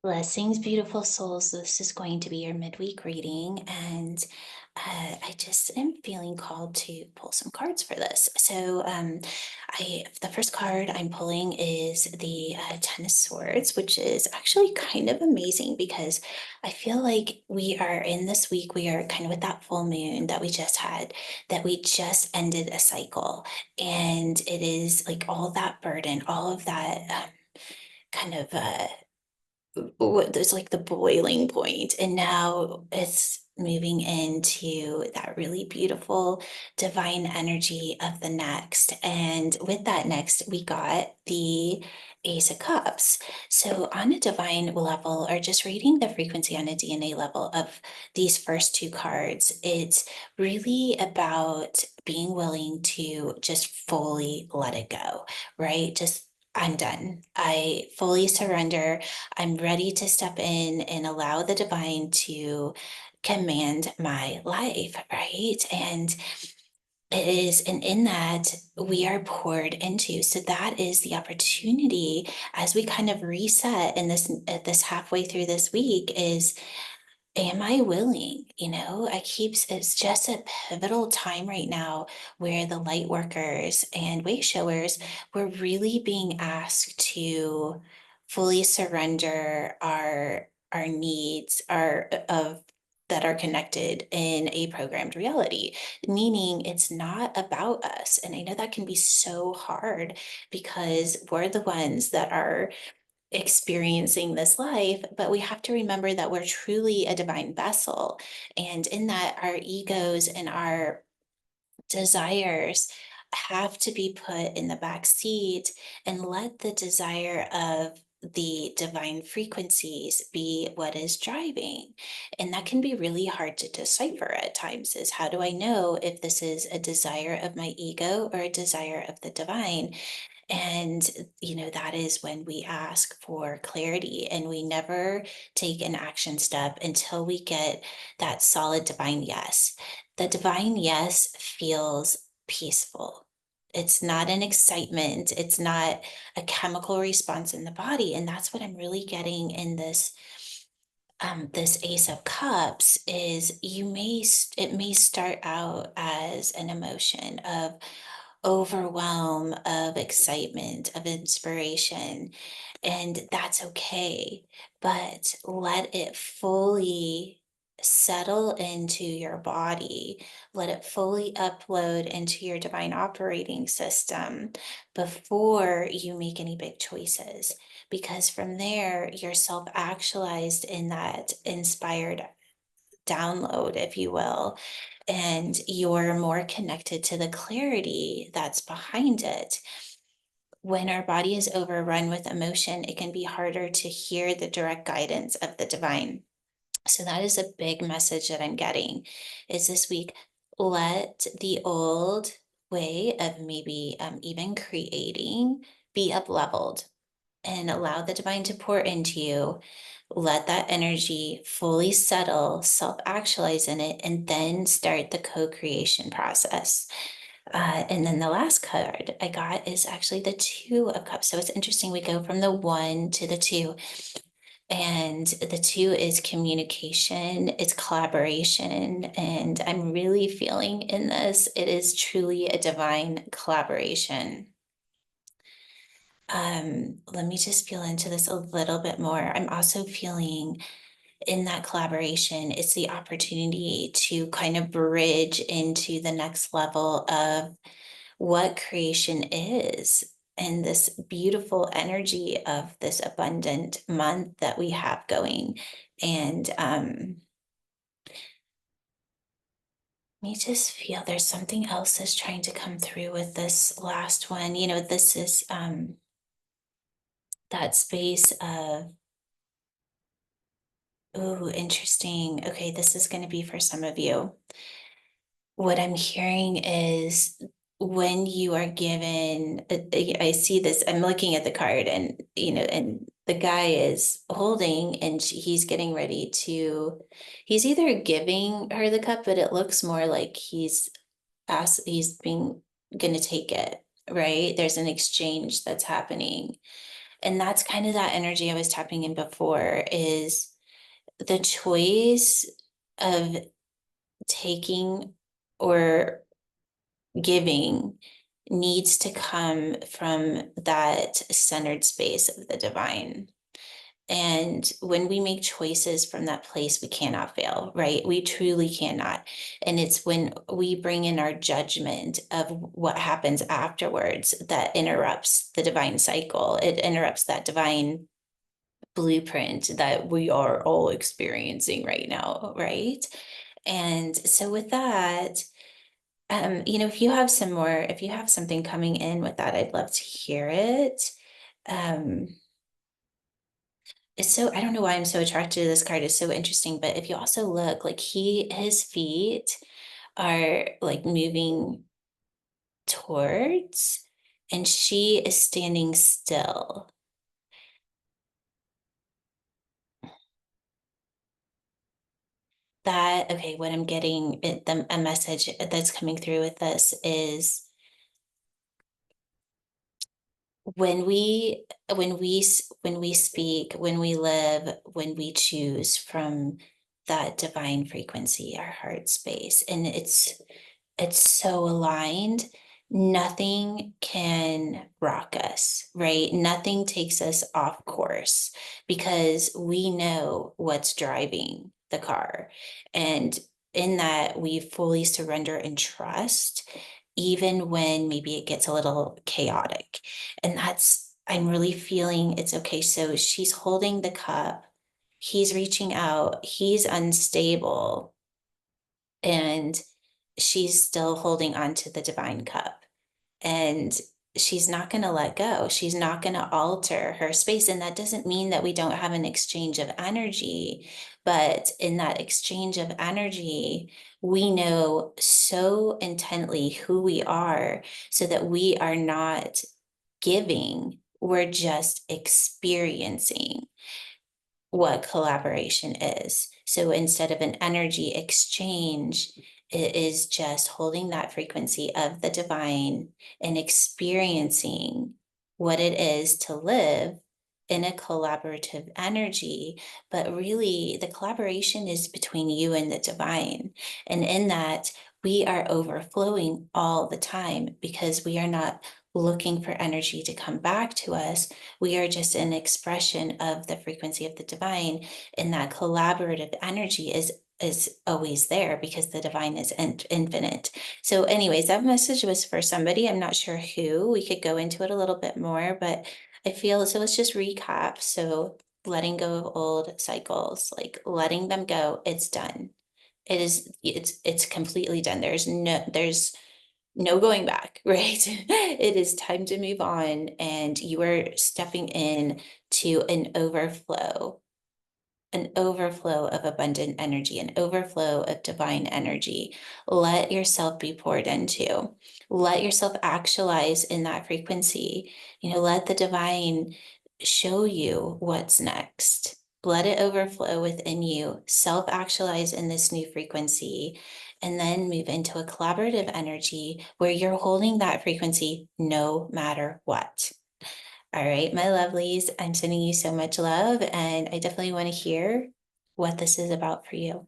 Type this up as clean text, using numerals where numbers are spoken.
Blessings, beautiful souls. This is going to be your midweek reading, and I just am feeling called to pull some cards for this. The first card I'm pulling is the Ten of Swords, which is actually kind of amazing because I feel like we are in this week. We are kind of with that full moon that we just had, that we just ended a cycle, and it is like all that burden, all of that. Kind of what there's like the boiling point, and now it's moving into that really beautiful divine energy of the next. And with that next, we got the Ace of Cups. So on a divine level, or just reading the frequency on a DNA level of these first two cards, it's really about being willing to just fully let it go, right? Just I'm done. I fully surrender. I'm ready to step in and allow the divine to command my life, right? And it is, and in that we are poured into. So that is the opportunity as we kind of reset in this at this halfway through this week is, am I willing? It's just a pivotal time right now where the light workers and way showers, we're really being asked to fully surrender our needs, our of that are connected in a programmed reality, meaning it's not about us. And I know that can be so hard because we're the ones that are experiencing this life, but we have to remember that we're truly a divine vessel. And in that, our egos and our desires have to be put in the back seat and let the desire of the divine frequencies be what is driving. And that can be really hard to decipher at times, is how do I know if this is a desire of my ego or a desire of the divine? And, that is when we ask for clarity, and we never take an action step until we get that solid divine yes. The divine yes feels peaceful. It's not an excitement, it's not a chemical response in the body. And that's what I'm really getting in this Ace of Cups is it may start out as an emotion of overwhelm, of excitement, of inspiration, and that's okay. But let it fully settle into your body, let it fully upload into your divine operating system before you make any big choices. Because from there, you're self actualized in that inspired download, if you will, and you're more connected to the clarity that's behind it. When our body is overrun with emotion, it can be harder to hear the direct guidance of the divine. So that is a big message that I'm getting is this week, let the old way of maybe even creating be up leveled and allow the divine to pour into you. Let that energy fully settle, self actualize in it, and then start the co creation process. And then the last card I got is actually the Two of Cups. So it's interesting. We go from the one to the two, and the two is communication, it's collaboration. And I'm really feeling in this, it is truly a divine collaboration. Let me just feel into this a little bit more. I'm also feeling in that collaboration, it's the opportunity to kind of bridge into the next level of what creation is and this beautiful energy of this abundant month that we have going. And let me just feel there's something else that's trying to come through with this last one. This is that space of, oh, interesting. Okay, this is going to be for some of you. What I'm hearing is when you are given, I see this, I'm looking at the card, and the guy is holding, and he's getting ready to, he's either giving her the cup, but it looks more like he's being, gonna take it, right? There's an exchange that's happening. And that's kind of that energy I was tapping in before, is the choice of taking or giving needs to come from that centered space of the divine. And when we make choices from that place, we cannot fail, right? We truly cannot. And it's when we bring in our judgment of what happens afterwards that interrupts the divine cycle. It interrupts that divine blueprint that we are all experiencing right now, right? And so with that, if you have some more, if you have something coming in with that, I'd love to hear it. Um, it's so, I don't know why I'm so attracted to this card. It's so interesting, but if you also look, like his feet are like moving towards, and she is standing still. That, okay, what I'm getting, a message that's coming through with this is when we speak, when we live, when we choose from that divine frequency, our heart space, and it's so aligned, nothing can rock us, right? Nothing takes us off course because we know what's driving the car. And in that, we fully surrender and trust, even when maybe it gets a little chaotic. And I'm really feeling it's okay. So she's holding the cup, he's reaching out, he's unstable, and she's still holding on to the divine cup, and she's not going to let go. She's not going to alter her space. And that doesn't mean that we don't have an exchange of energy, but in that exchange of energy, we know so intently who we are so that we are not giving, we're just experiencing what collaboration is. So instead of an energy exchange, it is just holding that frequency of the divine and experiencing what it is to live in a collaborative energy. But really, the collaboration is between you and the divine. And in that, we are overflowing all the time because we are not looking for energy to come back to us. We are just an expression of the frequency of the divine, and that collaborative energy is always there because the divine is infinite. So anyways, that message was for somebody. I'm not sure who. We could go into it a little bit more, but I feel so. Let's just recap. So letting go of old cycles, like letting them go, it's done. It's completely done. There's no going back, right? It is time to move on, and you are stepping in to an overflow of abundant energy, an overflow of divine energy. Let yourself be poured into. Let yourself actualize in that frequency. Let the divine show you what's next. Let it overflow within you, self actualize in this new frequency, and then move into a collaborative energy where you're holding that frequency no matter what. All right, my lovelies, I'm sending you so much love, and I definitely want to hear what this is about for you.